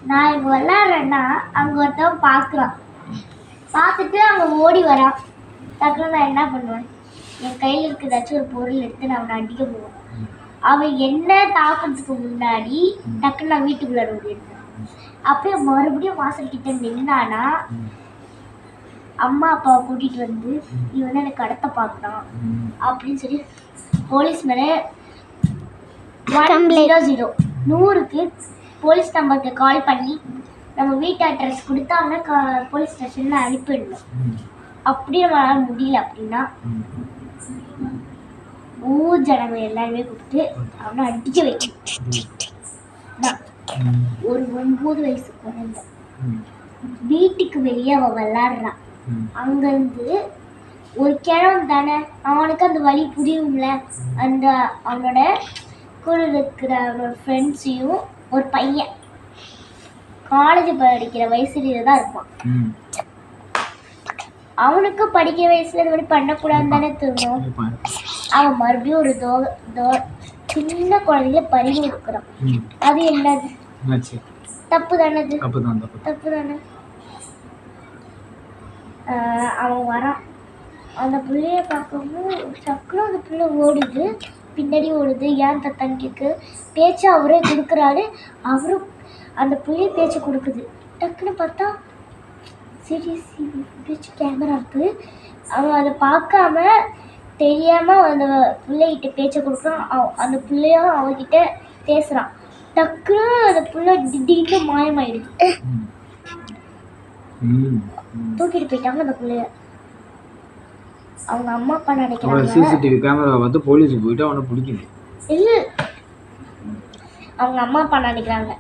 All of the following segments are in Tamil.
நான் இங்கே விளாட்றேன்னா அங்கே ஒருத்தவன் பார்க்குறான். பார்த்துட்டு அங்கே ஓடி வரான். டக்குன்னு நான் என்ன பண்ணுவேன், என் கையில் இருக்க ஏதாச்சும் ஒரு பொருள் எடுத்து நான் அவனை அடிக்க போவேன். அவன் என்ன தாக்கிறதுக்கு முன்னாடி டக்குன்னு நான் வீட்டுக்குள்ளே ஓடிடுவேன். அப்படியே மறுபடியும் வாசல் கிட்ட நின்னானா அம்மா அப்பாவை கூட்டிகிட்டு வந்து இவன் எனக்கு கடத்த பார்க்குறான் அப்படின்னு சொல்லி போலீஸ் மேலே 100 100க்கு போலீஸ் நம்பருக்கு கால் பண்ணி நம்ம வீட்டு அட்ரஸ் கொடுத்து அவனை போலீஸ் ஸ்டேஷனில் அனுப்பிடணும். அப்படி நம்மளால முடியல அப்படின்னா ஊர் ஜனங்க எல்லாருமே கூப்பிட்டு அவனை அடிக்க வைக்கணும். ஒரு 9 வயசு குழந்தை வீட்டுக்கு வெளியே அவன் விளாடுறான். அங்கேருந்து ஒரு கிழவன் தானே, அவனுக்கு அந்த வழி புரியும்ல. அந்த அவனோட கூட இருக்கிற அவனோட ஃப்ரெண்ட்ஸையும் ஒரு பையன் காலேஜ் படிக்கிற வயசுல தான் இருப்பான். அவனுக்கு படிக்கிற வயசுல இந்த மாதிரி பண்ணக்கூடாதுன்னு தானே தோணும். அவன் மறுபடியும் ஒரு சின்ன குழந்தைய பறிவு இருக்கிறான். அது என்னது? தப்பு தானே? தப்பு தானே? அவன் வரான். அந்த பிள்ளைய பார்க்கவும் டக்குனு அந்த பிள்ளை ஓடுது, பின்னாடி ஓடுது. ஏன் தத்தான்னு கேட்கு. பேச்சு அவரே கொடுக்குறாரு. அவரும் அந்த பிள்ளைய பேச்சு கொடுக்குது. டக்குன்னு பார்த்தா சீரியஸ் பேச்சு கேமரா இருக்குது. அவன் அதை பார்க்காம தெரியாமல் அந்த பிள்ளைகிட்ட பேச்சை கொடுக்குறான். அந்த பிள்ளையும் அவகிட்ட பேசுகிறான். டக்குன்னு அந்த பிள்ளை திடீர்னு மாயமாயிடுது. தூக்கிட்டு போயிட்டாங்க அந்த பிள்ளைய. அவங்க அம்மா அப்பா நினைக்கிறாங்க சிசிடிவி கேமரா பார்த்து போலீஸ் போயிட்டு அவனை பிடிக்கல. இல்லை, அவங்க அம்மா அப்பா நினைக்கிறாங்க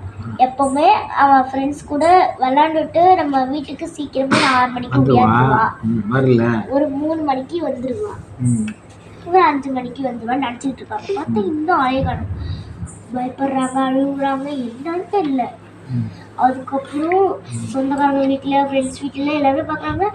எப்பவுமே அவன் ஃப்ரெண்ட்ஸ் கூட விளையாண்டுட்டு நம்ம வீட்டுக்கு சீக்கிரமே 6 மணிக்கு வந்துடுவா, ஒரு 3 மணிக்கு வந்துடுவா, இவன் 5 மணிக்கு வந்துடுவான்னு நினச்சிக்கிட்டு இருக்காங்க. பார்த்தா இன்னும் ஆளே காணும். பயப்படுறாங்க, அழுகுறாங்க, என்னன்னு தெரியல. அதுக்கப்புறம் சொந்தக்காரங்க வீட்டில், ஃப்ரெண்ட்ஸ் வீட்டில் எல்லாருமே பார்க்குறாங்க.